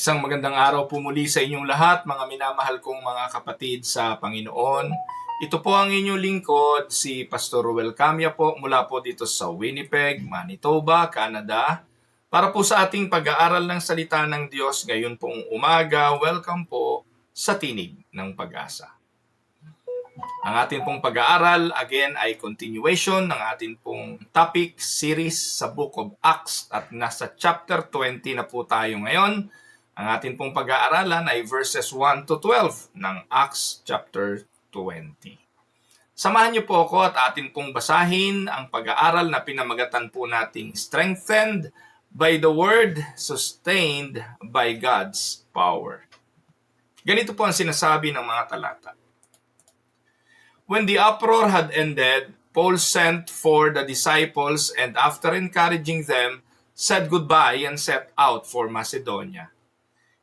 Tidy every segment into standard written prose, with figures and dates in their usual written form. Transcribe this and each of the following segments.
Isang magandang araw po muli sa inyong lahat, mga minamahal kong mga kapatid sa Panginoon. Ito po ang inyong lingkod, si Pastor Ruel Camia po, mula po dito sa Winnipeg, Manitoba, Canada. Para po sa ating pag-aaral ng salita ng Diyos ngayon pong umaga, welcome po sa Tinig ng Pag-asa. Ang ating pong pag-aaral, again, ay continuation ng ating pong topic series sa Book of Acts at nasa chapter 20 na po tayo ngayon. Ang ating pong pag-aaralan ay verses 1 to 12 ng Acts chapter 20. Samahan niyo po ako at atin pong basahin ang pag-aaral na pinamagatan po nating strengthened by the word, sustained by God's power. Ganito po ang sinasabi ng mga talata. When the uproar had ended, Paul sent for the disciples and after encouraging them, said goodbye and set out for Macedonia.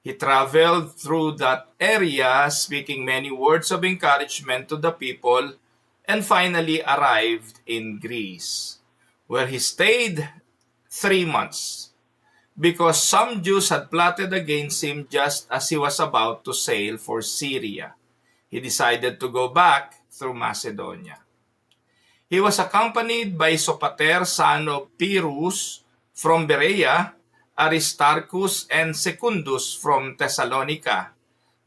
He traveled through that area, speaking many words of encouragement to the people, and finally arrived in Greece, where he stayed 3 months, because some Jews had plotted against him just as he was about to sail for Syria. He decided to go back through Macedonia. He was accompanied by Sopater, son of Pyrrhus, from Berea, Aristarchus and Secundus from Thessalonica,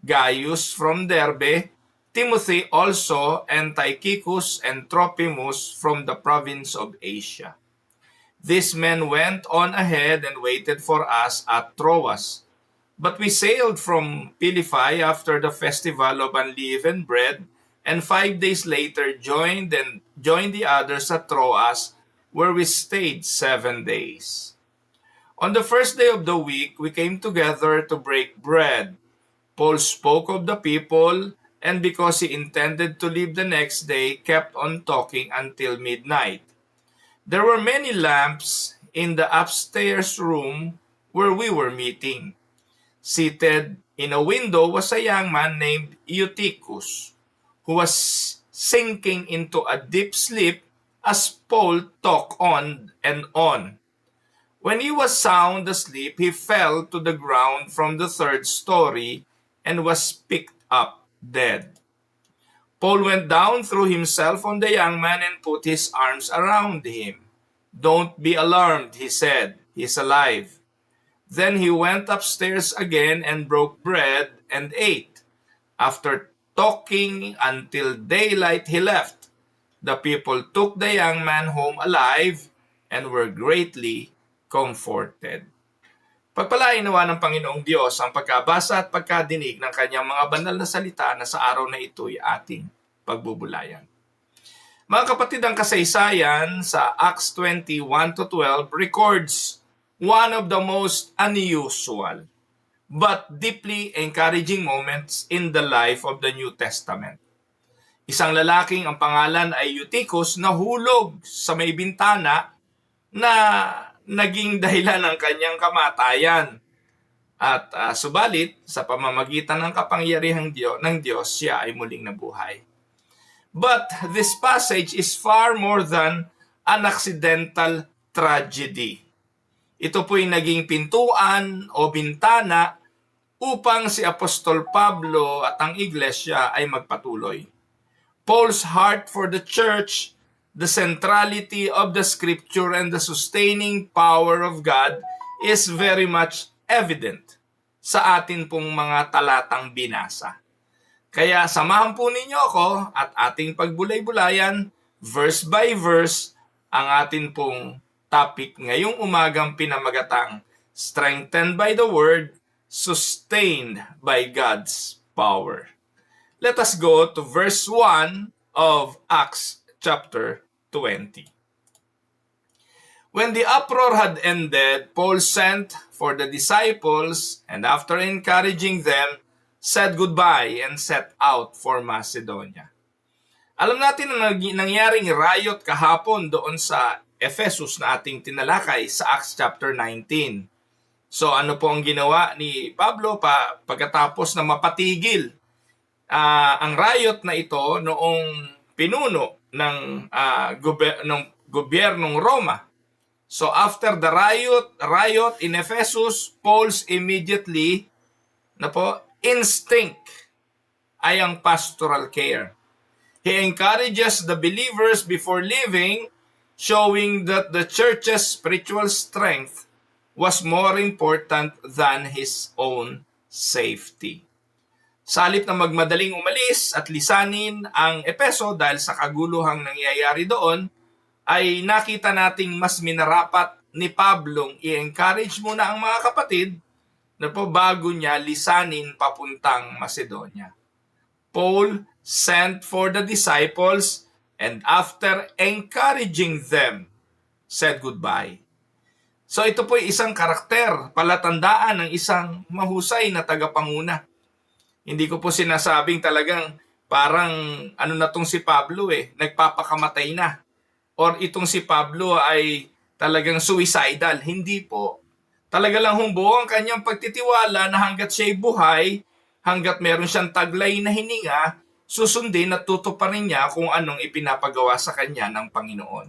Gaius from Derbe, Timothy also, and Tychicus and Trophimus from the province of Asia. These men went on ahead and waited for us at Troas. But we sailed from Philippi after the festival of unleavened bread, and 5 days later joined the others at Troas, where we stayed 7 days. On the first day of the week, we came together to break bread. Paul spoke of the people, and because he intended to leave the next day, kept on talking until midnight. There were many lamps in the upstairs room where we were meeting. Seated in a window was a young man named Eutychus, who was sinking into a deep sleep as Paul talked on and on. When he was sound asleep, he fell to the ground from the 3rd story and was picked up dead. Paul went down, threw himself on the young man, and put his arms around him. "Don't be alarmed," he said. "He's alive." Then he went upstairs again and broke bread and ate. After talking until daylight, he left. The people took the young man home alive and were greatly comforted. Pagpalain nawa ng Panginoong Diyos ang pagkabasa at pagkadinig ng kanyang mga banal na salita na sa araw na ito'y ating pagbubulayan. Mga kapatid, ang kasaysayan sa Acts 20:1 to 12 records one of the most unusual but deeply encouraging moments in the life of the New Testament. Isang lalaking ang pangalan ay Eutychus nahulog sa may bintana na naging dahilan ng kanyang kamatayan. At subalit, sa pamamagitan ng kapangyarihang ng Diyos, siya ay muling nabuhay. But this passage is far more than an accidental tragedy. Ito po'y naging pintuan o bintana upang si Apostol Pablo at ang iglesia ay magpatuloy. Paul's heart for the church, the centrality of the scripture, and the sustaining power of God is very much evident sa atin pong mga talatang binasa. Kaya samahan po ninyo ako at ating pagbulay-bulayan, verse by verse, ang atin pong topic ngayong umagang pinamagatang strengthened by the word, sustained by God's power. Let us go to verse 1 of Acts chapter 20. When the uproar had ended, Paul sent for the disciples and after encouraging them, said goodbye and set out for Macedonia. Alam natin na nangyaring riot kahapon doon sa Ephesus na ating tinalakay sa Acts chapter 19. So ano po ang ginawa ni Pablo pagkatapos na mapatigil ang riot na ito noong pinuno ng gobyernong Roma. So after the riot in Ephesus, Paul immediately na po, instinct ay ang pastoral care. He encourages the believers before leaving, showing that the church's spiritual strength was more important than his own safety. Sa halip na magmadaling umalis at lisanin ang Epeso dahil sa kaguluhang nangyayari doon, ay nakita nating mas minarapat ni Pablong i-encourage muna ang mga kapatid na po bago niya lisanin papuntang Macedonia. Paul sent for the disciples and after encouraging them, said goodbye. So ito po ay isang karakter, palatandaan ng isang mahusay na tagapanguna. Hindi ko po sinasabing talagang parang na tong si Pablo nagpapakamatay na. Or itong si Pablo ay talagang suicidal. Hindi po. Talaga lang humbuo ang kanyang pagtitiwala na hanggat siya'y buhay, hanggat meron siyang taglay na hininga, susundin at tutuparin niya kung anong ipinapagawa sa kanya ng Panginoon.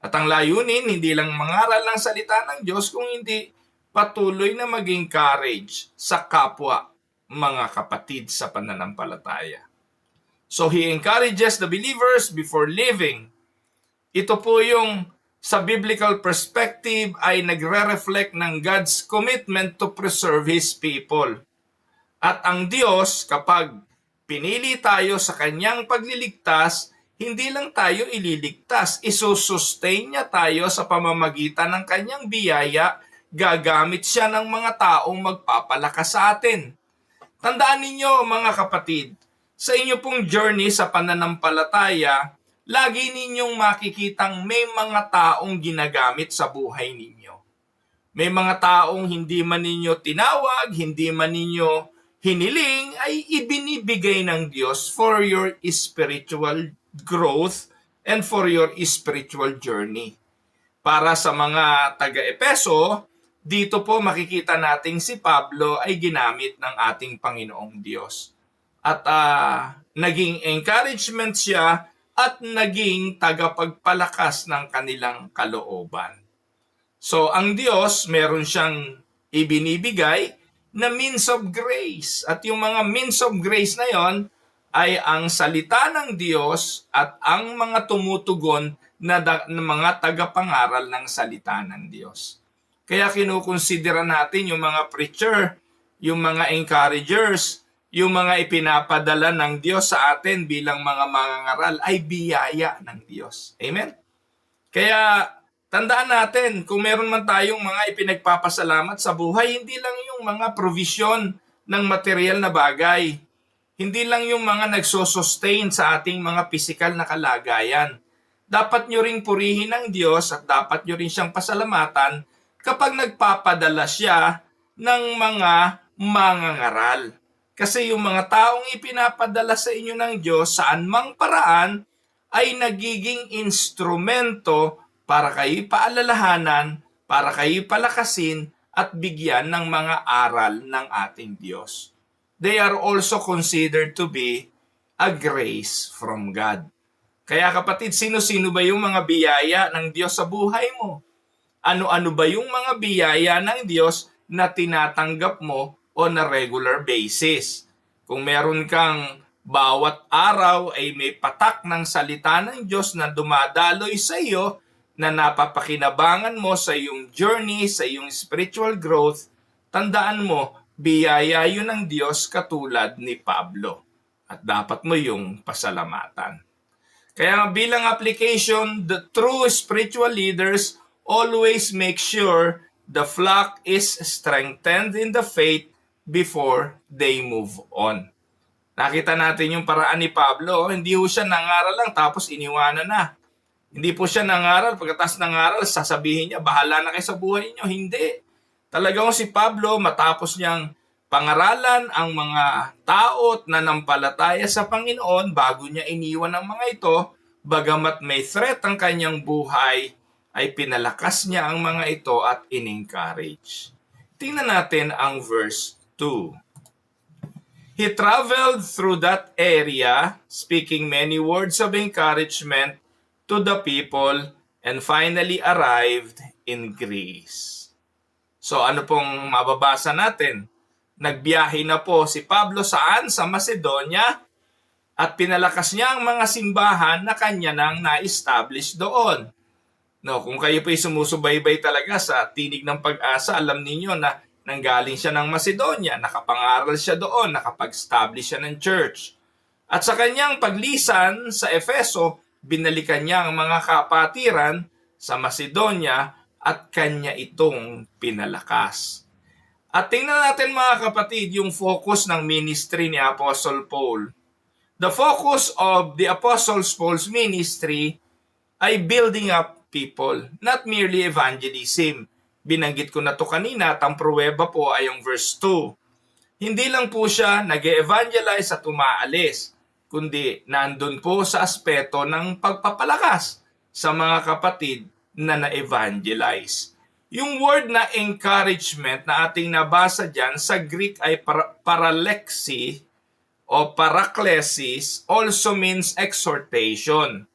At ang layunin, hindi lang mangaral ng salita ng Diyos, kung hindi patuloy na maging courage sa kapwa, mga kapatid sa pananampalataya. So he encourages the believers before leaving. Ito po yung sa biblical perspective ay nagre-reflect ng God's commitment to preserve His people. At ang Diyos, kapag pinili tayo sa Kanyang pagliligtas, hindi lang tayo ililigtas, isusustain niya tayo sa pamamagitan ng Kanyang biyaya, gagamit siya ng mga taong magpapalakas sa atin. Tandaan ninyo mga kapatid, sa inyo pong journey sa pananampalataya, lagi ninyong makikitang may mga taong ginagamit sa buhay ninyo. May mga taong hindi man ninyo tinawag, hindi man ninyo hiniling, ay ibinibigay ng Diyos for your spiritual growth and for your spiritual journey. Para sa mga taga-Epeso, dito po makikita nating si Pablo ay ginamit ng ating Panginoong Diyos. At naging encouragement siya at naging tagapagpalakas ng kanilang kalooban. So ang Diyos, meron siyang ibinibigay na means of grace. At yung mga means of grace na yon ay ang salita ng Diyos at ang mga tumutugon na mga tagapangaral ng salita ng Diyos. Kaya kinukonsidera natin yung mga preacher, yung mga encouragers, yung mga ipinapadala ng Diyos sa atin bilang mga mangangaral ay biyaya ng Diyos. Amen? Kaya tandaan natin, kung meron man tayong mga ipinagpapasalamat sa buhay, hindi lang yung mga provision ng material na bagay. Hindi lang yung mga nagsosustain sa ating mga pisikal na kalagayan. Dapat nyo ring purihin ng Diyos at dapat nyo rin siyang pasalamatan kapag nagpapadala siya ng mga mangangaral. Kasi yung mga taong ipinapadala sa inyo ng Diyos saan mang paraan ay nagiging instrumento para kayo paalalahanan, para kayo palakasin at bigyan ng mga aral ng ating Diyos. They are also considered to be a grace from God. Kaya kapatid, sino-sino ba yung mga biyaya ng Diyos sa buhay mo? Ano-ano ba yung mga biyaya ng Diyos na tinatanggap mo on a regular basis? Kung meron kang bawat araw ay may patak ng salita ng Diyos na dumadaloy sa iyo, na napapakinabangan mo sa iyong journey, sa iyong spiritual growth, tandaan mo, biyaya yun ng Diyos katulad ni Pablo. At dapat mo yung pasalamatan. Kaya bilang application, the true spiritual leaders always make sure the flock is strengthened in the faith before they move on. Nakita natin yung paraan ni Pablo, hindi po siya nangaral lang tapos iniwanan na. Hindi po siya nangaral, pagkatapos nangaral, sasabihin niya, bahala na kayo sa buhay niyo. Hindi. Talagang si Pablo, matapos niyang pangaralan ang mga tao at nanampalataya sa Panginoon bago niya iniwan ang mga ito, bagamat may threat ang kanyang buhay, ay pinalakas niya ang mga ito at in-encourage. Tingnan natin ang verse 2. He traveled through that area, speaking many words of encouragement to the people, and finally arrived in Greece. So ano pong mababasa natin? Nagbiyahe na po si Pablo saan? Sa Macedonia, at pinalakas niya ang mga simbahan na kanya nang na-establish doon. No, kung kayo po'y sumusubaybay talaga sa Tinig ng Pag-asa, alam ninyo na nanggaling siya ng Macedonia, nakapangaral siya doon, nakapag-establish siya ng church. At sa kanyang paglisan sa Efeso, binalikan niya ang mga kapatiran sa Macedonia at kanya itong pinalakas. At tingnan natin mga kapatid yung focus ng ministry ni Apostle Paul. The focus of the Apostle Paul's ministry ay building up people, not merely evangelism. Binanggit ko na to kanina at ang pruweba po ay yung verse 2. Hindi lang po siya nag-evangelize at umaalis, kundi nandun po sa aspeto ng pagpapalakas sa mga kapatid na na-evangelize. Yung word na encouragement na ating nabasa dyan sa Greek ay paralexi o paraklesis, also means exhortation.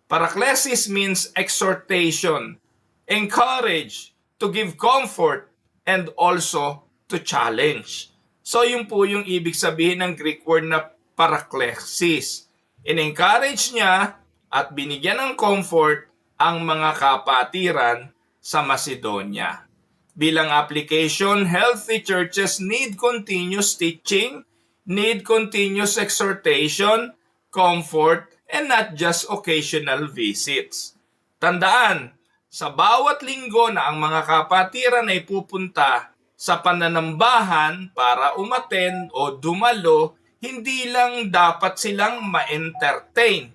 Paraklesis means exhortation, encourage, to give comfort, and also to challenge. So yun po yung ibig sabihin ng Greek word na paraklesis. In-encourage niya at binigyan ng comfort ang mga kapatiran sa Macedonia. Bilang application, healthy churches need continuous teaching, need continuous exhortation, comfort, and not just occasional visits. Tandaan, sa bawat linggo na ang mga kapatiran ay pupunta sa pananambahan para umattend o dumalo, hindi lang dapat silang ma-entertain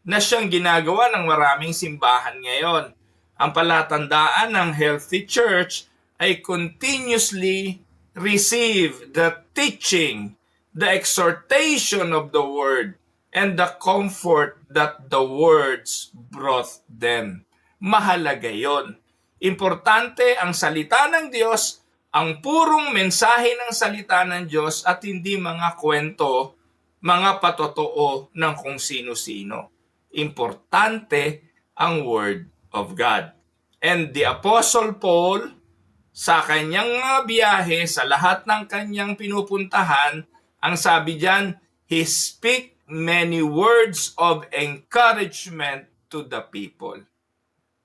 na siyang ginagawa ng maraming simbahan ngayon. Ang palatandaan ng healthy church ay continuously receive the teaching, the exhortation of the word, and the comfort that the words brought them. Mahalaga yon. Importante ang salita ng Diyos, ang purong mensahe ng salita ng Diyos at hindi mga kwento, mga patotoo ng kung sino-sino. Importante ang Word of God. And the Apostle Paul, sa kanyang mga biyahe, sa lahat ng kanyang pinupuntahan, ang sabi diyan, he speak many words of encouragement to the people.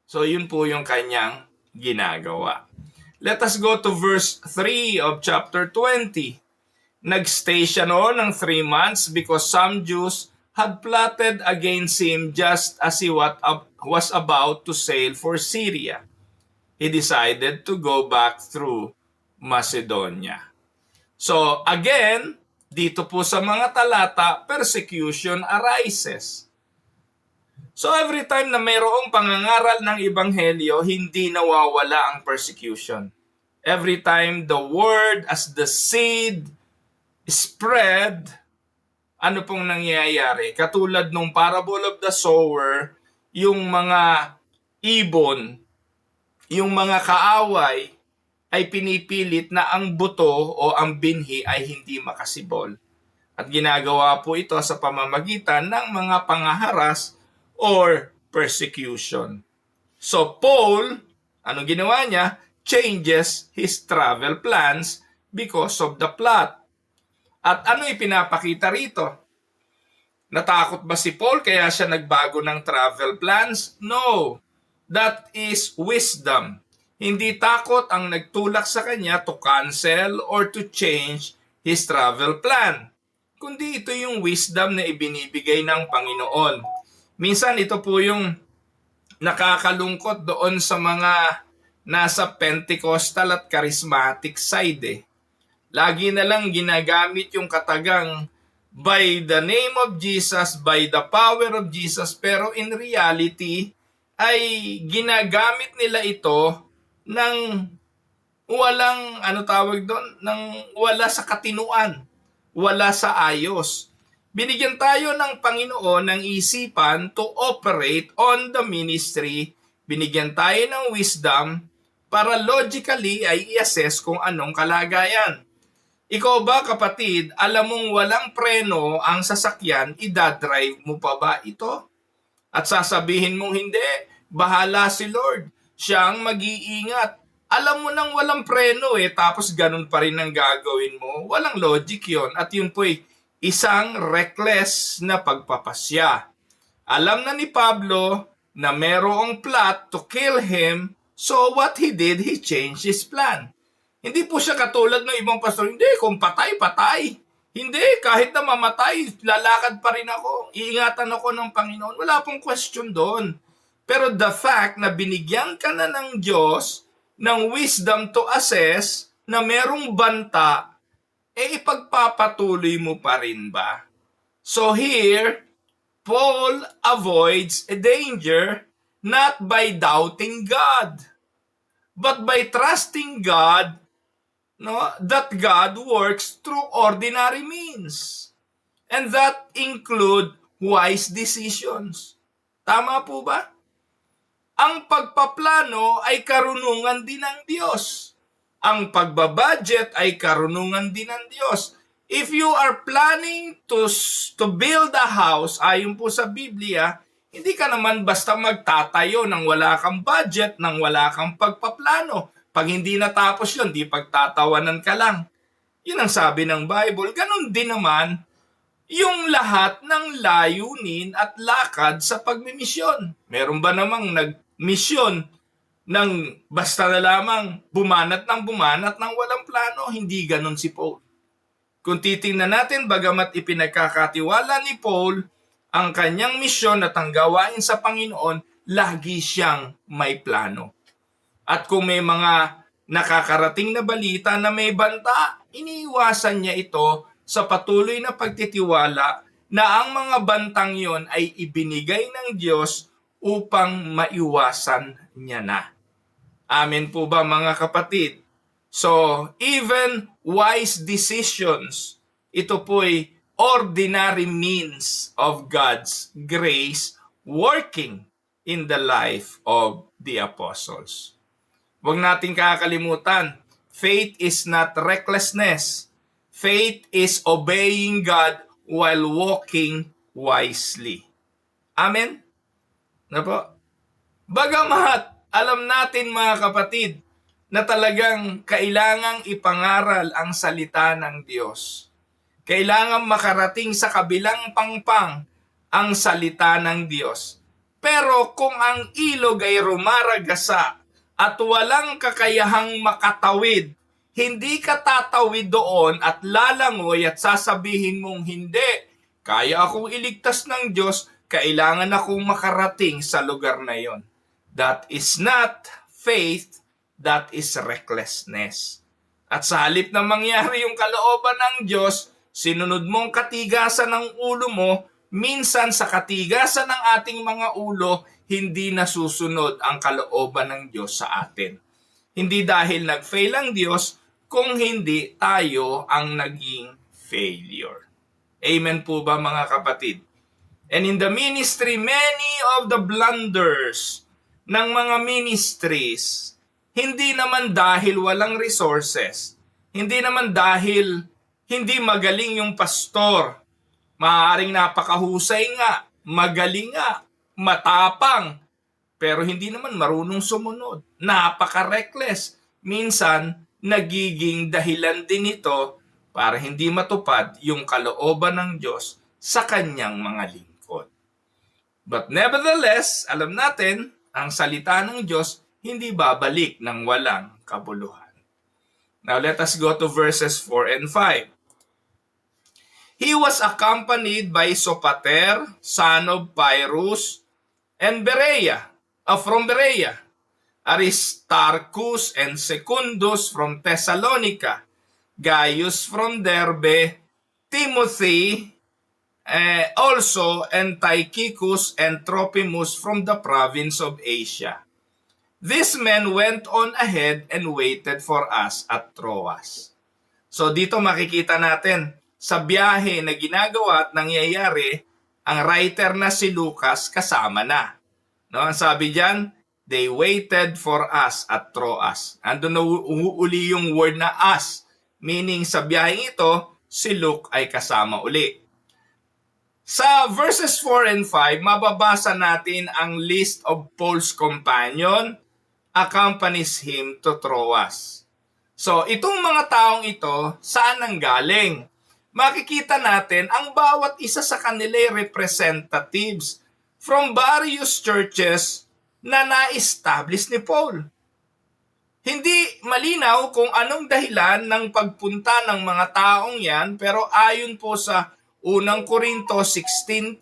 So yun po yung kanyang ginagawa. Let us go to verse 3 of chapter 20. Nagstay siya noon ng 3 months because some Jews had plotted against him just as he was about to sail for Syria. He decided to go back through Macedonia. So again, dito po sa mga talata, persecution arises. So every time na mayroong pangangaral ng Ebanghelyo, hindi nawawala ang persecution. Every time the word as the seed spread, ano pong nangyayari? Katulad nung parable of the sower, yung mga ibon, yung mga kaaway, ay pinipilit na ang buto o ang binhi ay hindi makasibol. At ginagawa po ito sa pamamagitan ng mga pangaharas or persecution. So Paul, anong ginawa niya? Changes his travel plans because of the plot. At ano ipinapakita rito? Natakot ba si Paul kaya siya nagbago ng travel plans? No. That is wisdom. Hindi takot ang nagtulak sa kanya to cancel or to change his travel plan. Kundi ito yung wisdom na ibinibigay ng Panginoon. Minsan ito po yung nakakalungkot doon sa mga nasa Pentecostal at charismatic side eh. Lagi na lang ginagamit yung katagang by the name of Jesus, by the power of Jesus, pero in reality ay ginagamit nila ito ng walang ng wala sa katinuan, wala sa ayos. Binigyan tayo ng Panginoon ng isipan to operate on the ministry. Binigyan tayo ng wisdom para logically ay i-assess kung anong kalagayan. Ikaw ba kapatid, alam mong walang preno ang sasakyan, idadrive mo pa ba ito? At sasabihin mong hindi, bahala si Lord. Siya ang mag-iingat Alam mo nang walang preno tapos ganun pa rin ang gagawin mo. Walang logic yon. At yun po'y isang reckless na pagpapasya. Alam na ni Pablo na merong plot to kill him, so what he did, he changed his plan. Hindi po siya katulad ng ibang pastor, hindi, kung patay, patay. Hindi, kahit na mamatay, lalakad pa rin ako. Iingatan ako ng Panginoon. Wala pong question doon. Pero the fact na binigyan ka na ng Diyos ng wisdom to assess na merong banta, ipagpapatuloy mo pa rin ba? So here, Paul avoids a danger not by doubting God, but by trusting God, that God works through ordinary means. And that include wise decisions. Tama po ba? Ang pagpaplano ay karunungan din ng Diyos. Ang pagbabudget ay karunungan din ng Diyos. If you are planning to build a house, ayon po sa Biblia, hindi ka naman basta magtatayo nang wala kang budget, nang wala kang pagpaplano. Pag hindi natapos yun, di pagtatawanan ka lang. Yun ang sabi ng Bible. Ganon din naman yung lahat ng layunin at lakad sa pagmimisyon. Meron ba namang nagmisyon ng basta na lamang bumanat ng walang plano? Hindi ganon si Paul. Kung titingnan natin, bagamat ipinagkakatiwala ni Paul ang kanyang misyon at ang gawain sa Panginoon, lagi siyang may plano. At kung may mga nakakarating na balita na may banta, iniiwasan niya ito sa patuloy na pagtitiwala na ang mga bantang yon ay ibinigay ng Diyos upang maiwasan niya na. Amen po ba mga kapatid? So, even wise decisions, ito po'y ordinary means of God's grace working in the life of the apostles. Huwag nating kakalimutan, faith is not recklessness. Faith is obeying God while walking wisely. Amen? Na po? Bagamat alam natin mga kapatid na talagang kailangang ipangaral ang salita ng Diyos. Kailangang makarating sa kabilang pangpang ang salita ng Diyos. Pero kung ang ilog ay rumaragasa at walang kakayahang makatawid, hindi ka tatawid doon at lalangoy at sasabihin mong hindi, kaya akong iligtas ng Diyos, kailangan akong makarating sa lugar na yon. That is not faith, that is recklessness. At sa halip na mangyari yung kalooban ng Diyos, sinunod mong katigasan ng ulo mo, minsan sa katigasan ng ating mga ulo, hindi nasusunod ang kalooban ng Diyos sa atin. Hindi dahil nag-fail ang Diyos, kung hindi tayo ang naging failure. Amen po ba mga kapatid? And in the ministry, many of the blunders ng mga ministries, hindi naman dahil walang resources, hindi naman dahil hindi magaling yung pastor, maaaring napakahusay nga, magaling nga, matapang, pero hindi naman marunong sumunod. Napaka-reckless. Minsan, nagiging dahilan din ito para hindi matupad yung kalooban ng Diyos sa kanyang mga lingkod. But nevertheless, alam natin, ang salita ng Diyos hindi babalik ng walang kabuluhan. Now let us go to verses 4 and 5. He was accompanied by Sopater, son of Pyrrhus, and from Berea, Aristarchus and Secundus from Thessalonica, Gaius from Derbe, Timothy also, and Tychicus and Trophimus from the province of Asia. These men went on ahead and waited for us at Troas. So dito makikita natin, sa biyahe na ginagawa at nangyayari, ang writer na si Lucas kasama na. No, ang sabi diyan, they waited for us at Troas. Andun na uli yung word na us, meaning sa biyaheng ito, si Luke ay kasama uli. Sa verses 4 and 5, mababasa natin ang list of Paul's companion accompanies him to Troas. So, itong mga taong ito, saan nanggaling? Makikita natin ang bawat isa sa kanila representatives from various churches na na-establish ni Paul. Hindi malinaw kung anong dahilan ng pagpunta ng mga taong yan, pero ayon po sa unang Korinto 16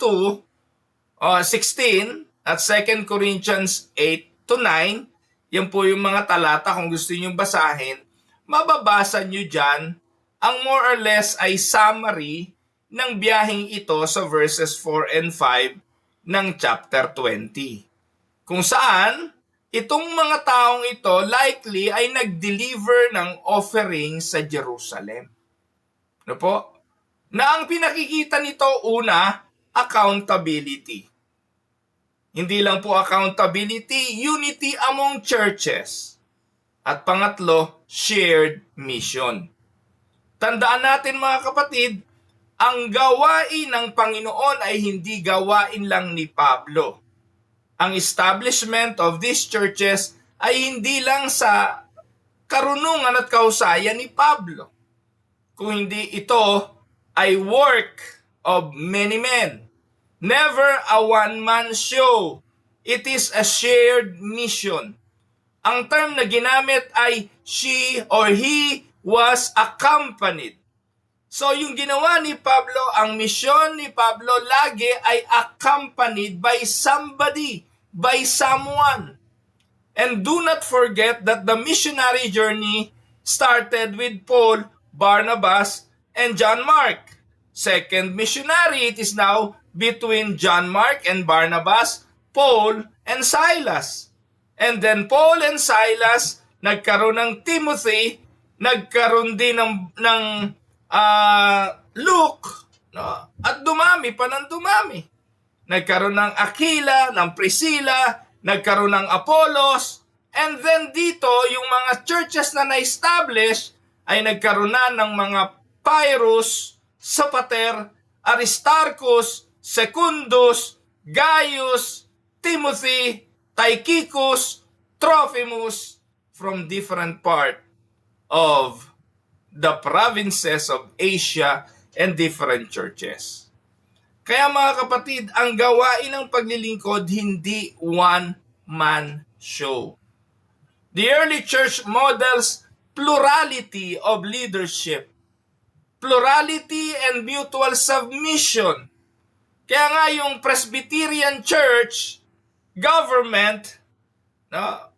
at 2 Corinthians 8 to 9, yan po yung mga talata kung gusto niyo basahin, mababasa niyo dyan ang more or less ay summary ng biyaheng ito sa verses 4 and 5 ng chapter 20. Kung saan, itong mga taong ito likely ay nag-deliver ng offering sa Jerusalem. Ano po? Na ang pinakikita nito una, accountability. Hindi lang po accountability, unity among churches. At pangatlo, shared mission. Tandaan natin mga kapatid, ang gawain ng Panginoon ay hindi gawain lang ni Pablo. Ang establishment of these churches ay hindi lang sa karunungan at kausayan ni Pablo. Kung hindi ito ay work of many men. Never a one-man show. It is a shared mission. Ang term na ginamit ay she or he was accompanied. So yung ginawa ni Pablo, ang misyon ni Pablo lagi ay accompanied by somebody, by someone. And do not forget that the missionary journey started with Paul, Barnabas, and John Mark. Second missionary, it is now between John Mark and Barnabas, Paul and Silas. And then Paul and Silas, nagkaroon ng Timothy, nagkaroon din ng Luke, no? At dumami pa ng dumami. Nagkaroon ng Aquila, ng Priscilla, nagkaroon ng Apollos, and then dito, yung mga churches na na-establish ay nagkaroon na ng mga Pyrrhus, Sopater, Aristarchus, Secundus, Gaius, Timothy, Tychicus, Trophimus from different part of the provinces of Asia and different churches. Kaya mga kapatid, ang gawain ng paglilingkod hindi one-man show. The early church models plurality of leadership, plurality and mutual submission. Kaya nga yung Presbyterian Church, government, no?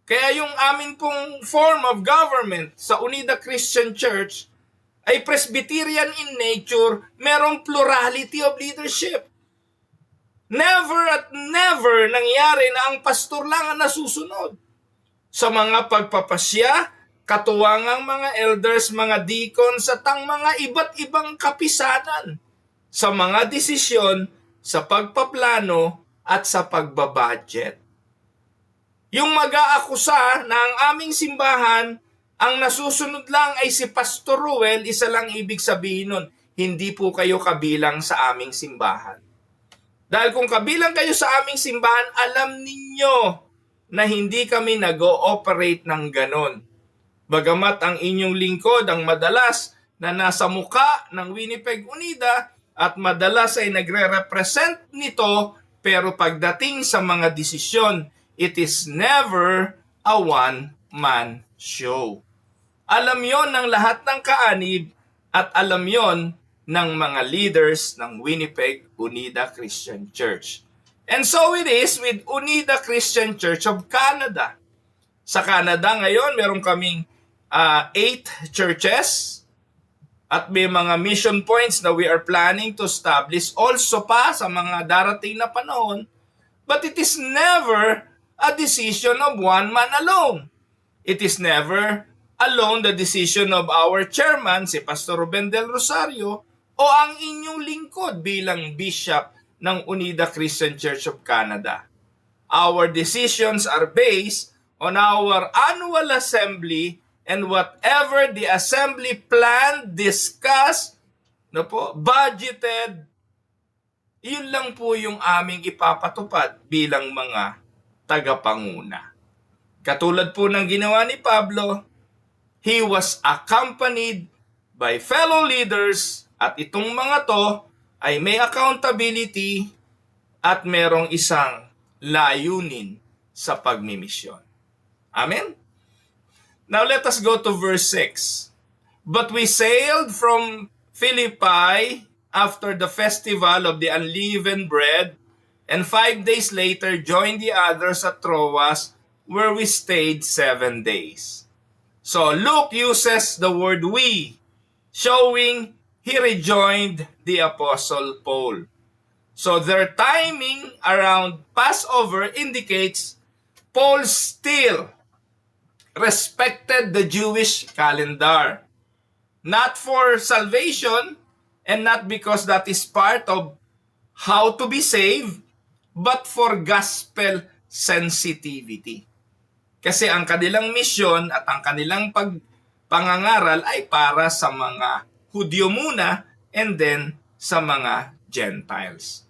Kaya yung amin pong form of government sa Unida Christian Church ay Presbyterian in nature, merong plurality of leadership. Never at never nangyari na ang pastor lang ang nasusunod. Sa mga pagpapasya, katuwangang mga elders, mga deacons at ang mga iba't ibang kapisanan sa mga desisyon, sa pagpaplano at sa pagbabudget. Yung mag-aakusa na ang aming simbahan, ang nasusunod lang ay si Pastor Ruel, isa lang ibig sabihin nun, hindi po kayo kabilang sa aming simbahan. Dahil kung kabilang kayo sa aming simbahan, alam ninyo na hindi kami nag-ooperate ng ganon. Bagamat ang inyong lingkod ang madalas na nasa muka ng Winnipeg Unida at madalas ay nagre-represent nito, pero pagdating sa mga desisyon, it is never a one-man show. Alam yon ng lahat ng kaanib at alam yon ng mga leaders ng Winnipeg Unida Christian Church. And so it is with Unida Christian Church of Canada. Sa Canada ngayon, meron kaming 8 churches at may mga mission points na we are planning to establish also pa sa mga darating na panahon. But it is never a decision of one man alone. It is never alone the decision of our chairman, si Pastor Ruben Del Rosario, o ang inyong lingkod bilang bishop ng Unida Christian Church of Canada. Our decisions are based on our annual assembly and whatever the assembly planned, discussed, budgeted, yun lang po yung aming ipapatupad bilang mga tagapanguna. Katulad po ng ginawa ni Pablo, he was accompanied by fellow leaders at itong mga to ay may accountability at merong isang layunin sa pagmimisyon. Amen? Now let us go to verse 6. But we sailed from Philippi after the festival of the unleavened bread, and 5 days later joined the others at Troas, where we stayed 7 days. So Luke uses the word we, showing he rejoined the Apostle Paul. So their timing around Passover indicates Paul still respected the Jewish calendar. Not for salvation and not because that is part of how to be saved, but for gospel sensitivity. Kasi ang kanilang misyon at ang kanilang pangangaral ay para sa mga Hudyo muna and then sa mga Gentiles.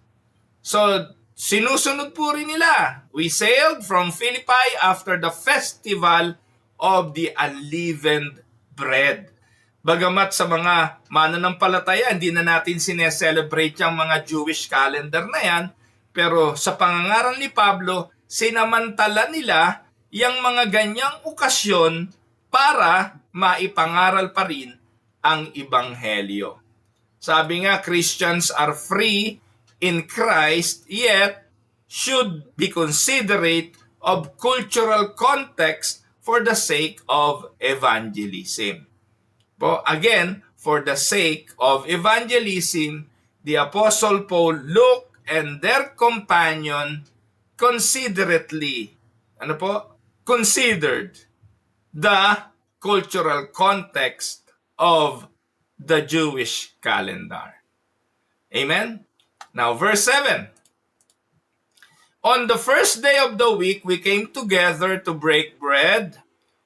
So, sinusunod po rin nila. We sailed from Philippi after the festival of the unleavened bread. Bagamat sa mga mananampalataya, hindi na natin sineselebrate yung mga Jewish calendar na yan, pero sa pangangaral ni Pablo, sinamantala nila yung mga ganyang okasyon para maipangaral pa rin ang Ebanghelyo. Sabi nga, Christians are free in Christ, yet should be considerate of cultural context for the sake of evangelism. Again, for the sake of evangelism, the Apostle Paul looked and their companion considerately, considered the cultural context of the Jewish calendar. Amen? Now, verse 7. On the first day of the week, we came together to break bread.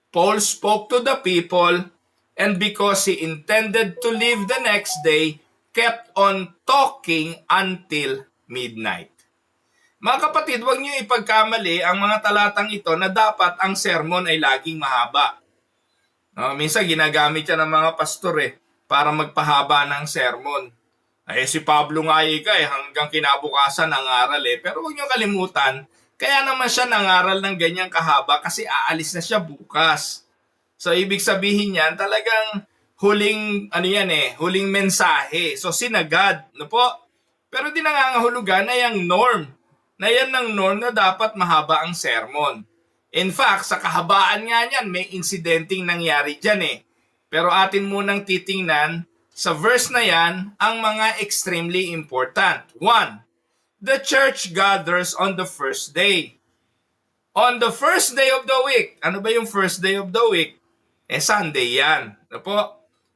Paul spoke to the people, and because he intended to leave the next day, kept on talking until midnight. Mga kapatid, huwag niyo ipagkamali ang mga talatang ito na dapat ang sermon ay laging mahaba. Minsan ginagamit yan ng mga pastor para magpahaba ng sermon. Si Pablo nga hanggang kinabukasan nangaral Pero huwag niyo kalimutan, kaya naman siya nangaral ng ganyang kahaba kasi aalis na siya bukas. So, ibig sabihin yan, talagang huling mensahe. So, sinagad. Pero di nangangahulugan na yung norm. Na yan ang norm na dapat mahaba ang sermon. In fact, sa kahabaan nga niyan, may incidenting nangyari dyan Pero atin munang titingnan sa verse na yan ang mga extremely important. 1. The church gathers on the first day. On the first day of the week. Ano ba yung first day of the week? Sunday yan.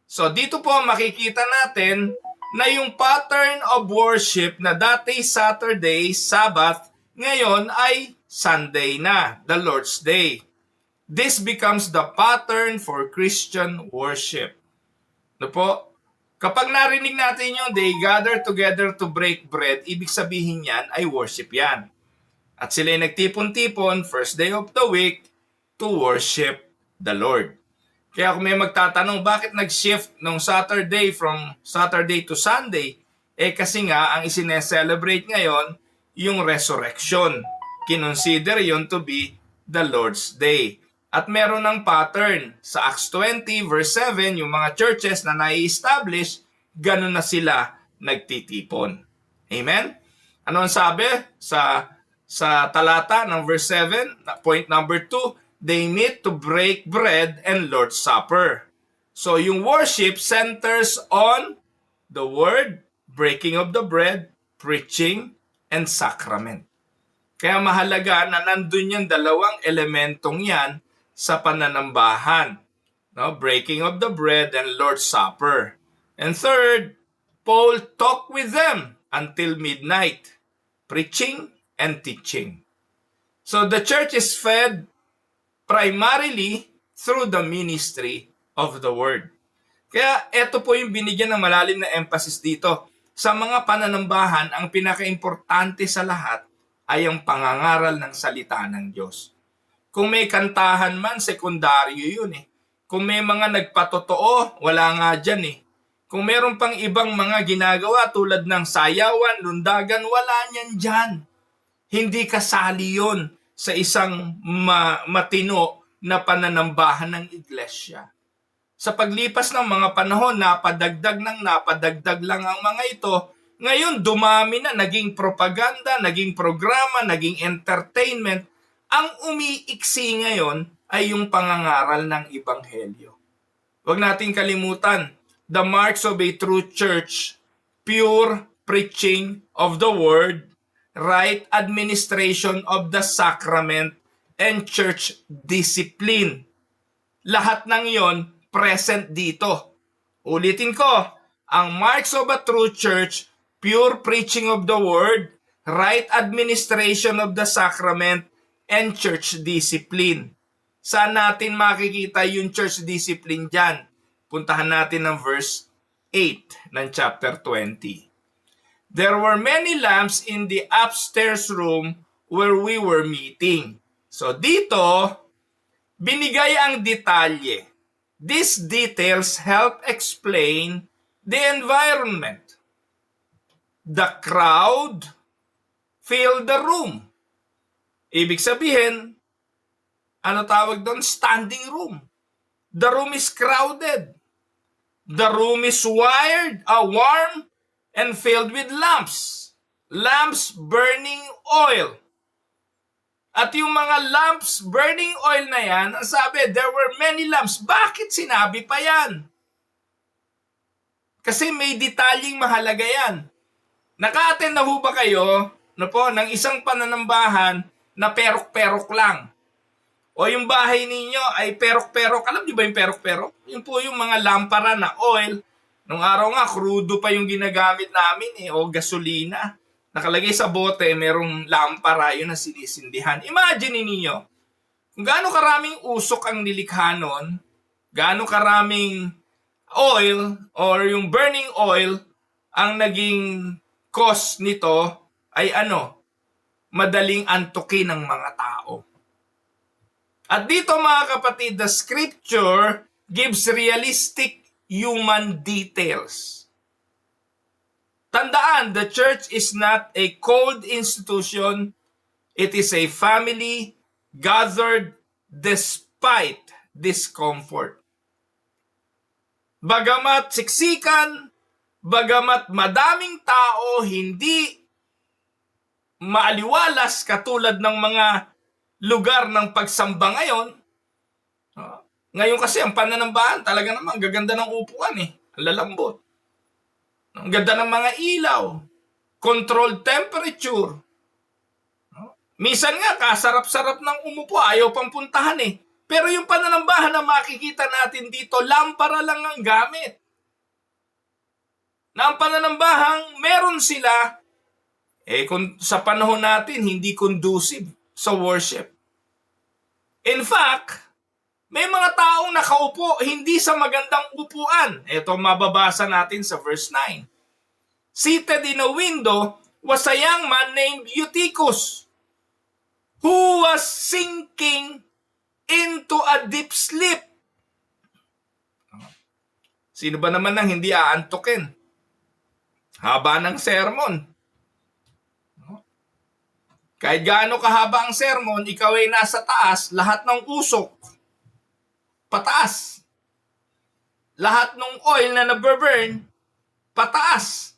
So dito po makikita natin na yung pattern of worship na dati Saturday, Sabbath, ngayon ay Sunday na, the Lord's Day. This becomes the pattern for Christian worship. Kapag narinig natin yung they gather together to break bread, ibig sabihin yan ay worship yan. At sila'y nagtipon-tipon, first day of the week, to worship the Lord. Kaya kung may magtatanong, bakit nag-shift nung Saturday from Saturday to Sunday? Kasi nga, ang isineselebrate ngayon, yung resurrection. Kinonsider yon to be the Lord's Day. At meron ng pattern. Sa Acts 20 verse 7, yung mga churches na nai-establish, ganun na sila nagtitipon. Amen? Ano ang sabi? Sa talata ng verse 7, point number 2, they meet to break bread and Lord's Supper. So yung worship centers on the word, breaking of the bread, preaching, and sacrament. Kaya mahalaga na nandun yung dalawang elementong yan sa pananambahan. Breaking of the bread and Lord's Supper. And third, Paul talked with them until midnight, preaching and teaching. So the church is fed primarily through the ministry of the word. Kaya ito po yung binigyan ng malalim na emphasis dito. Sa mga pananambahan, ang pinaka-importante sa lahat ay ang pangangaral ng salita ng Diyos. Kung may kantahan man, sekundaryo yun eh. Kung may mga nagpatotoo, wala nga dyan eh. Kung meron pang ibang mga ginagawa tulad ng sayawan, lundagan, wala niyan dyan. Hindi kasali yun sa isang matino na pananambahan ng iglesia. Sa paglipas ng mga panahon, napadagdag lang ang mga ito. Ngayon, dumami na, naging propaganda, naging programa, naging entertainment. Ang umiiksi ngayon ay yung pangangaral ng Ebanghelyo. Huwag nating kalimutan, the marks of a true church, pure preaching of the word, right administration of the sacrament, and church discipline. Lahat ng yon present dito. Ulitin ko, ang marks of a true church, pure preaching of the word, right administration of the sacrament, and church discipline. Saan natin makikita yung church discipline dyan? Puntahan natin ng verse 8 ng chapter 20. There were many lamps in the upstairs room where we were meeting. So dito, binigay ang detalye. These details help explain the environment. The crowd filled the room. Ibig sabihin, ano tawag doon? Standing room. The room is crowded. The room is warm and filled with lamps. Lamps burning oil. At yung mga lamps, burning oil na yan, ang sabi, there were many lamps. Bakit sinabi pa yan? Kasi may detalyeng mahalaga yan. Naka-attend na ho ba kayo ng isang pananambahan na perok-perok lang? O yung bahay ninyo ay perok-perok. Alam niyo ba yung perok-perok? Yun po yung mga lampara na oil. Nung araw nga, crudo pa yung ginagamit namin o gasolina. Nakalagay sa bote, merong lampara, yun ang sinisindihan. Imagine ninyo, kung gaano karaming usok ang nilikha nun, gaano karaming oil or yung burning oil, ang naging cause nito ay madaling antukin ng mga tao. At dito mga kapatid, the scripture gives realistic human details. Tandaan, the church is not a cold institution. It is a family gathered despite discomfort. Bagamat siksikan, bagamat madaming tao, hindi maaliwalas katulad ng mga lugar ng pagsamba ngayon. Ngayon kasi ang pananambahan, talaga naman gaganda ng upuan ang lalambot. Ang ganda ng mga ilaw, controlled temperature. Minsan nga, kasarap-sarap ng umupo, ayaw pang puntahan Pero yung pananambahan na makikita natin dito, lampara lang ang gamit. Na ang pananambahang meron sila, kung sa panahon natin, hindi conducive sa worship. In fact, may mga taong nakaupo hindi sa magandang upuan. Ito mababasa natin sa verse 9. Seated in a window was a young man named Eutychus, who was sinking into a deep sleep. Sino ba naman nang hindi aantukin? Haba ng sermon. Kahit gaano kahaba ang sermon, ikaw ay nasa taas, lahat ng usok pataas. Lahat ng oil na naburn, pataas.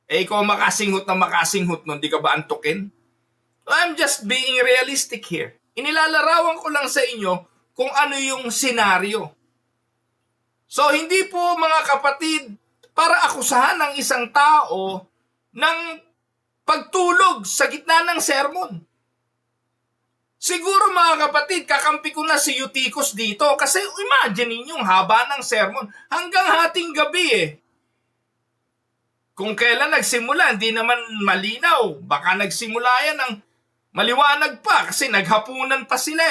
Ikaw makasinghot nun, di ka ba antukin? I'm just being realistic here. Inilalarawan ko lang sa inyo kung ano yung senaryo. So, hindi po mga kapatid, para akusahan ng isang tao ng pagtulog sa gitna ng sermon. Siguro mga kapatid, kakampi ko na si Eutychus dito kasi imagine ninyong haba ng sermon hanggang hating gabi Kung kailan nagsimula, hindi naman malinaw. Baka nagsimula yan ng maliwanag pa kasi naghapunan pa sila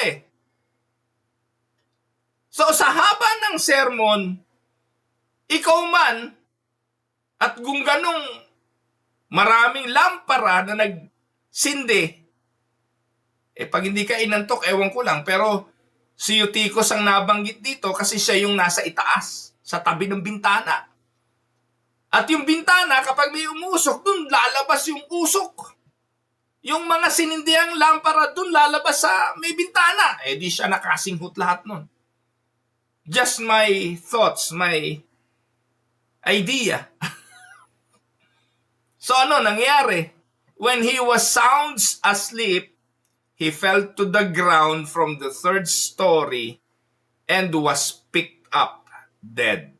So sa haba ng sermon, ikaw man at kung ganong maraming lampara na nagsindi, Pag hindi ka inantok, ewan ko lang. Pero si Eutychus ang nabanggit dito kasi siya yung nasa itaas, sa tabi ng bintana. At yung bintana, kapag may umusok, dun lalabas yung usok. Yung mga sinindihang lampara dun lalabas sa may bintana. Di siya nakasinghot lahat nun. Just my thoughts, my idea. So ano nangyari? When he was sound asleep, he fell to the ground from the third story and was picked up dead.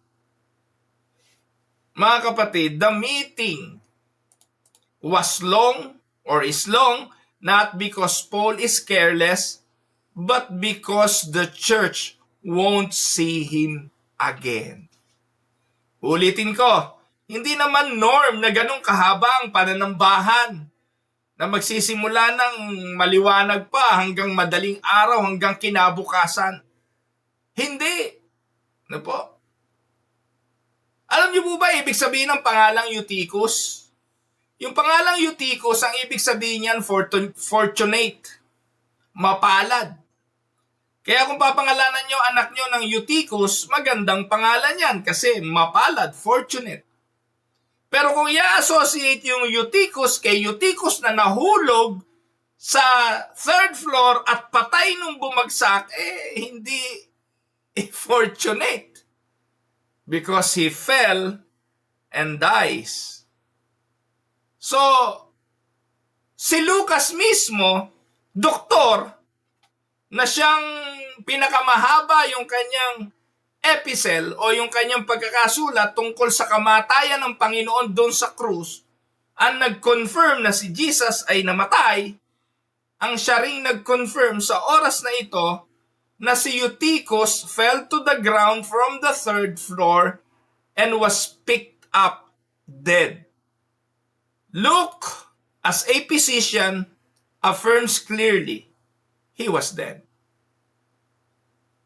Mga kapatid, the meeting was long or is long not because Paul is careless, but because the church won't see him again. Ulitin ko, hindi naman norm na ganong kahaba ang pananambahan na magsisimula ng maliwanag pa hanggang madaling araw, hanggang kinabukasan. Hindi. Ano po? Alam niyo po ba ibig sabihin ng pangalang Eutychus? Yung pangalang Eutychus, ang ibig sabihin niyan fortunate, mapalad. Kaya kung papangalanan niyo anak niyo ng Eutychus, magandang pangalan yan kasi mapalad, fortunate. Pero kung i-associate yung Eutychus kay Eutychus na nahulog sa third floor at patay nung bumagsak, hindi fortunate. Because he fell and dies. So, si Lucas mismo, doktor, na siyang pinakamahaba yung kanyang epistle o yung kanyang pagkakasulat tungkol sa kamatayan ng Panginoon doon sa krus, ang nag-confirm na si Jesus ay namatay, ang siya ring nag-confirm sa oras na ito na si Eutychus fell to the ground from the third floor and was picked up dead. Luke, as a physician, affirms clearly he was dead.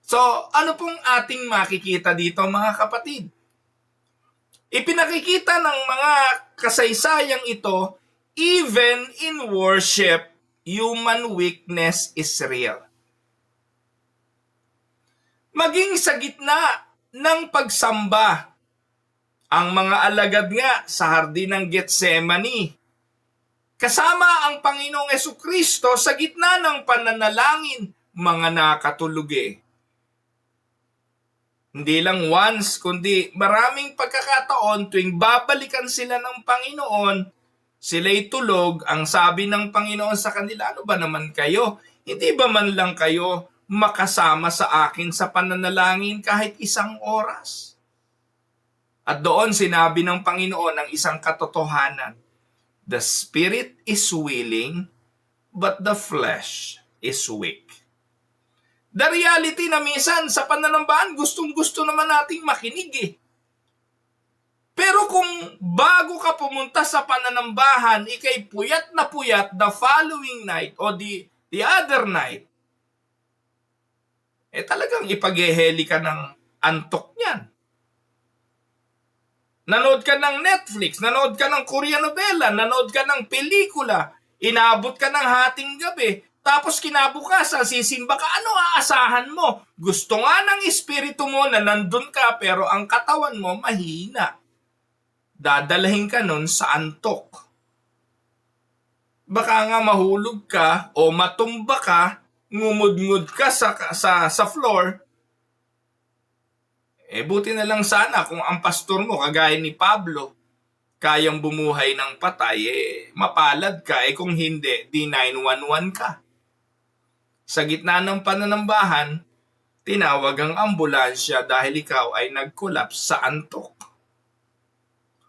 So, ano pong ating makikita dito mga kapatid? Ipinakikita ng mga kasaysayang ito, even in worship, human weakness is real. Maging sa gitna ng pagsamba, ang mga alagad nga sa hardin ng Getsemani, kasama ang Panginoong Jesucristo sa gitna ng pananalangin, mga nakatulog Hindi lang once, kundi maraming pagkakataon tuwing babalikan sila ng Panginoon, sila'y tulog, ang sabi ng Panginoon sa kanila, ano ba naman kayo? Hindi ba man lang kayo makasama sa akin sa pananalangin kahit isang oras? At doon sinabi ng Panginoon ang isang katotohanan. The spirit is willing, but the flesh is weak. The reality na minsan sa pananambahan, gustong-gusto naman nating makinig Pero kung bago ka pumunta sa pananambahan, ikay puyat na puyat the following night o the other night, talagang ipagheheli ka ng antok niyan. Nanood ka ng Netflix, nanood ka ng Korean novela, nanood ka ng pelikula, inaabot ka ng hating gabi, tapos kinabukasan, sisimba ka, ano aasahan mo? Gusto nga ng espiritu mo na nandun ka, pero ang katawan mo mahina. Dadalahin ka nun sa antok. Baka nga mahulog ka o matumba ka, ngumud-ngud ka sa floor. Buti na lang sana kung ang pastor mo, kagaya ni Pablo, kayang bumuhay ng patay, mapalad ka. Kung hindi, di 911 ka. Sa gitna ng pananambahan, tinawag ang ambulansya dahil ikaw ay nag-collapse sa antok.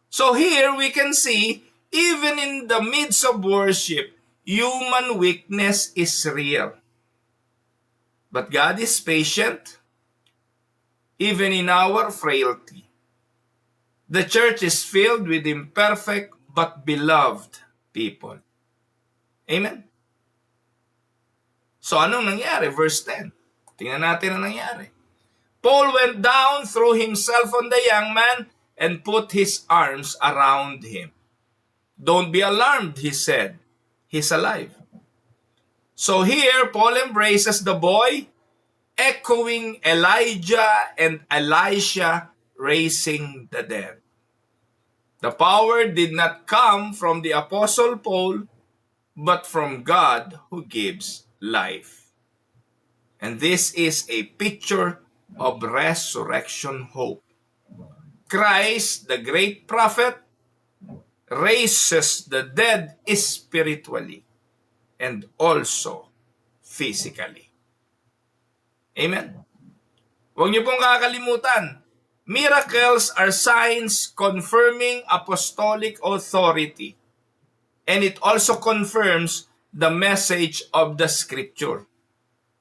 So here we can see, even in the midst of worship, human weakness is real. But God is patient, even in our frailty. The church is filled with imperfect but beloved people. Amen? So anong nangyari? Verse 10. Tingnan natin ang nangyari. Paul went down, threw himself on the young man, and put his arms around him. Don't be alarmed, he said. He's alive. So here, Paul embraces the boy, echoing Elijah and Elisha raising the dead. The power did not come from the Apostle Paul, but from God who gives life. And this is a picture of resurrection hope. Christ, the great prophet, raises the dead spiritually and also physically. Amen. Huwag niyo pong kakalimutan, miracles are signs confirming apostolic authority, and it also confirms the message of the Scripture.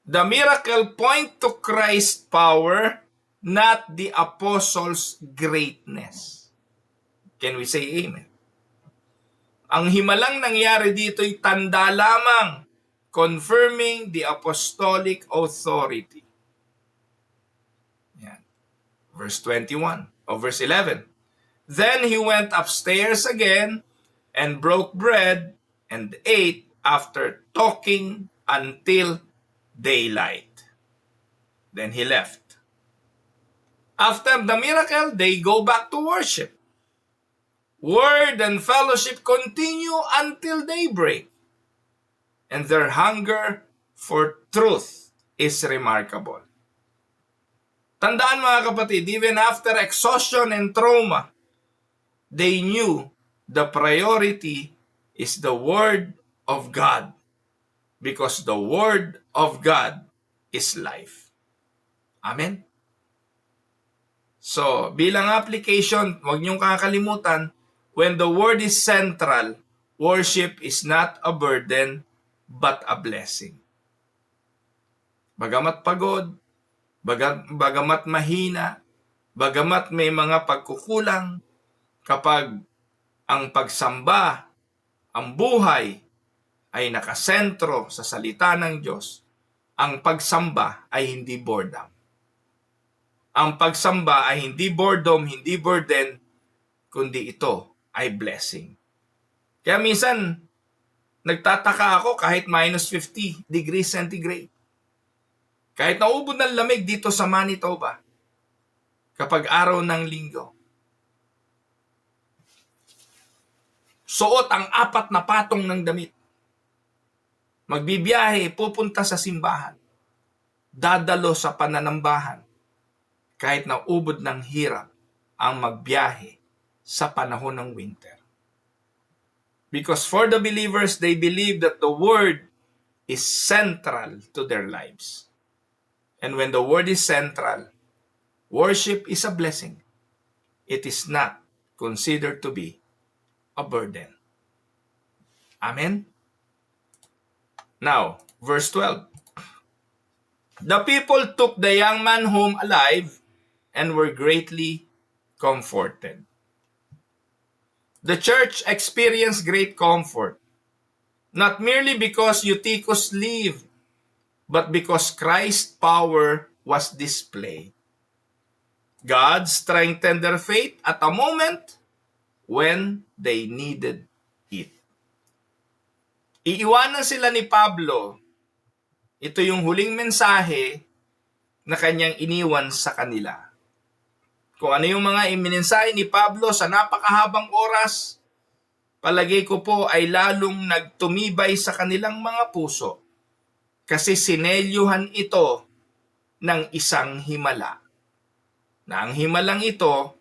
The miracle point to Christ's power, not the apostles' greatness. Can we say amen? Ang himalang nangyari dito ay tanda lamang, confirming the apostolic authority. Yan. Verse 21 or verse 11. Then he went upstairs again and broke bread and ate after talking until daylight. Then he left. After the miracle, they go back to worship. Word and fellowship continue until daybreak. And their hunger for truth is remarkable. Tandaan mga kapatid, even after exhaustion and trauma, they knew the priority is the Word of God. Because the Word of God is life. Amen? So, bilang application, huwag niyong kakalimutan, when the Word is central, worship is not a burden, but a blessing. Bagamat pagod, bagamat mahina, bagamat may mga pagkukulang, kapag ang pagsamba, ang buhay, ay nakasentro sa salita ng Diyos, ang pagsamba ay hindi boredom. Ang pagsamba ay hindi boredom, hindi burden, kundi ito ay blessing. Kaya minsan, nagtataka ako kahit minus 50 degrees centigrade. Kahit naubod ng lamig dito sa Manitoba, kapag araw ng linggo, suot ang 4 na patong ng damit. Magbibiyahe, pupunta sa simbahan. Dadalo sa pananambahan. Kahit na ubod ng hirap ang magbiyahe sa panahon ng winter. Because for the believers, they believe that the Word is central to their lives. And when the Word is central, worship is a blessing. It is not considered to be a burden. Amen? Now, verse 12. The people took the young man home alive and were greatly comforted. The church experienced great comfort, not merely because Eutychus lived, but because Christ's power was displayed. God strengthened their faith at a moment when they needed it. Iiwanan sila ni Pablo. Ito yung huling mensahe na kanyang iniwan sa kanila. Kung ano yung mga iminensahe ni Pablo sa napakahabang oras, palagay ko po ay lalong nagtumibay sa kanilang mga puso kasi sinelyuhan ito ng isang himala. Na ang himalang ito,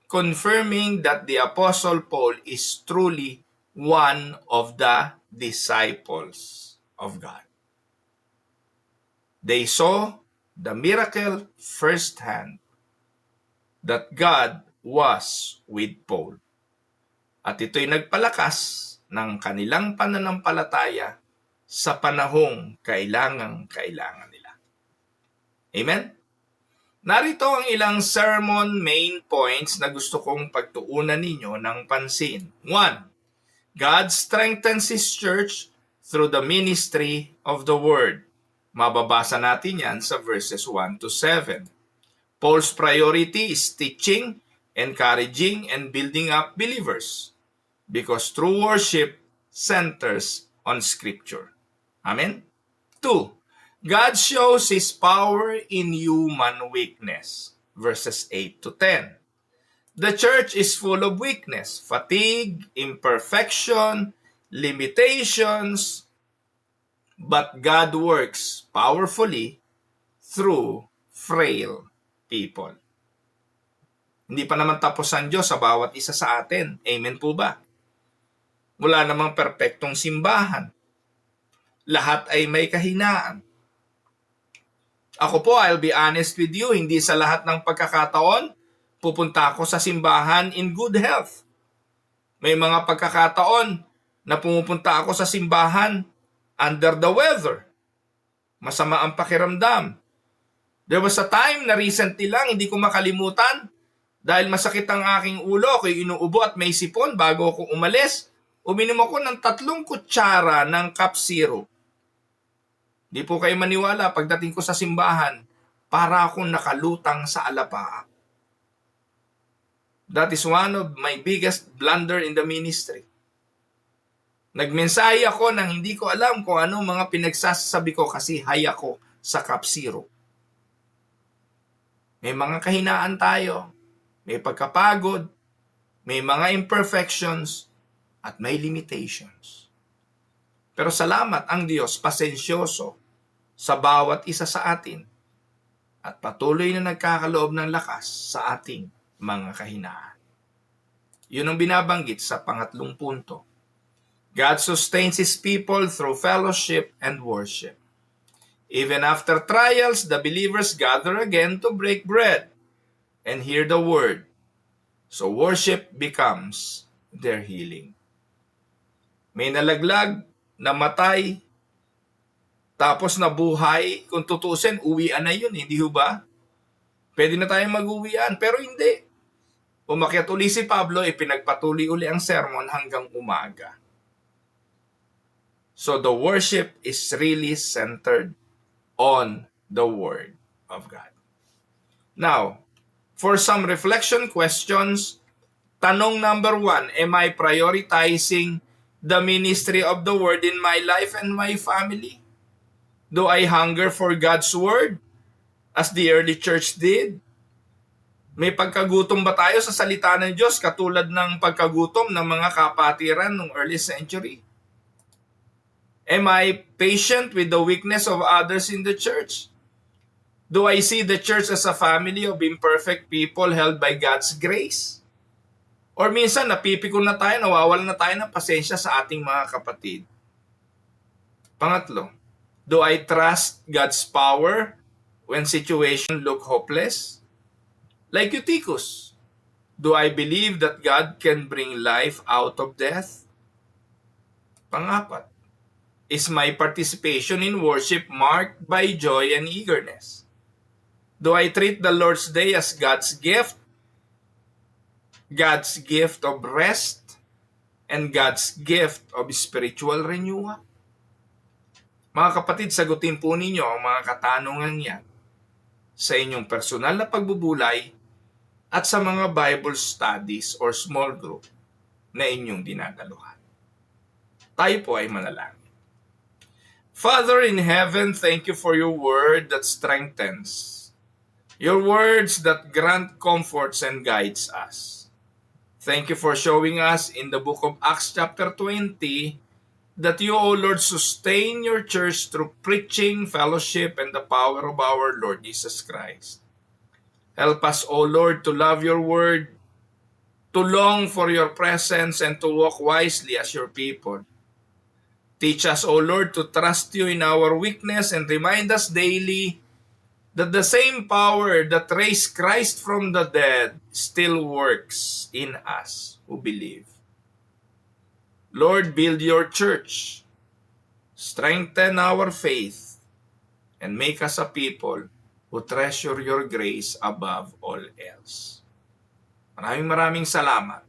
confirming that the Apostle Paul is truly one of the disciples of God. They saw the miracle firsthand that God was with Paul. At ito'y nagpalakas ng kanilang pananampalataya sa panahong kailangan nila. Amen? Narito ang ilang sermon main points na gusto kong pagtuunan ninyo ng pansin. 1. God strengthens His church through the ministry of the Word. Mababasa natin yan sa verses 1 to 7. Paul's priority is teaching, encouraging, and building up believers because true worship centers on Scripture. Amen? 2. God shows His power in human weakness. Verses 8 to 10. The church is full of weakness, fatigue, imperfection, limitations, but God works powerfully through frail people. Hindi pa naman tapos ang Diyos sa bawat isa sa atin. Amen po ba? Wala namang perpektong simbahan. Lahat ay may kahinaan. Ako po, I'll be honest with you, hindi sa lahat ng pagkakataon, pupunta ako sa simbahan in good health. May mga pagkakataon na pumupunta ako sa simbahan under the weather. Masama ang pakiramdam. There was a time na recently lang, hindi ko makalimutan, dahil masakit ang aking ulo, ako'y inuubo at may sipon bago ako umalis, uminom ako ng 3 kutsara ng cup syrup. Di po kayo maniwala, pagdating ko sa simbahan, para akong nakalutang sa alapa. That is one of my biggest blunder in the ministry. Nagmensahe ako nang hindi ko alam kung anong mga pinagsasabi ko kasi high ako sa cup syrup. May mga kahinaan tayo, may pagkapagod, may mga imperfections, at may limitations. Pero salamat ang Diyos, pasensyoso sa bawat isa sa atin at patuloy na nagkakaloob ng lakas sa ating mga kahinaan. Yun ang binabanggit sa pangatlong punto. God sustains His people through fellowship and worship. Even after trials, the believers gather again to break bread and hear the word. So worship becomes their healing. May nalaglag, namatay, tapos nabuhay, kung tutusin, uwian na yun, hindi ba? Pwede na tayong mag-uwian, pero hindi. Umakyat uli si Pablo, ipinagpatuloy uli ang sermon hanggang umaga. So the worship is really centered on the Word of God. Now, for some reflection questions, tanong number 1, am I prioritizing the ministry of the Word in my life and my family? Do I hunger for God's Word as the early church did? May pagkagutom ba tayo sa salita ng Diyos katulad ng pagkagutom ng mga kapatiran ng early century? Am I patient with the weakness of others in the church? Do I see the church as a family of imperfect people held by God's grace? Or minsan napipikon na tayo, nawawalan na tayo ng pasensya sa ating mga kapatid. Pangatlo, do I trust God's power when situations look hopeless? Like Eutychus, do I believe that God can bring life out of death? Pangapat, is my participation in worship marked by joy and eagerness? Do I treat the Lord's Day as God's gift of rest, and God's gift of spiritual renewal? Mga kapatid, sagutin po ninyo ang mga katanungan yan sa inyong personal na pagbubulay at sa mga Bible studies or small group na inyong dinadaluhan. Tayo po ay manalangin. Father in heaven, thank you for your word that strengthens, your words that grant comforts and guides us. Thank you for showing us in the book of Acts chapter 20 that you, O Lord, sustain your church through preaching, fellowship, and the power of our Lord Jesus Christ. Help us, O Lord, to love your word, to long for your presence, and to walk wisely as your people. Teach us, O Lord, to trust you in our weakness and remind us daily that the same power that raised Christ from the dead still works in us who believe. Lord, build your church, strengthen our faith, and make us a people who treasure your grace above all else. Maraming salamat.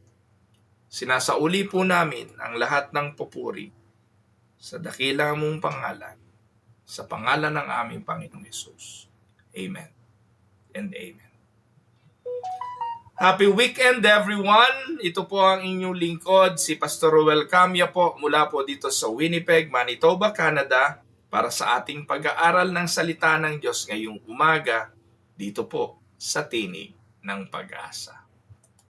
Sinasauli po namin ang lahat ng papuri sa dakila mong pangalan, sa pangalan ng aming Panginoong Hesus. Amen and amen. Happy weekend everyone! Ito po ang inyong lingkod, si Pastor Ruel Camia po, mula po dito sa Winnipeg, Manitoba, Canada. para sa ating pag-aaral ng salita ng Diyos ngayong umaga dito po sa Tinig ng Pag-asa.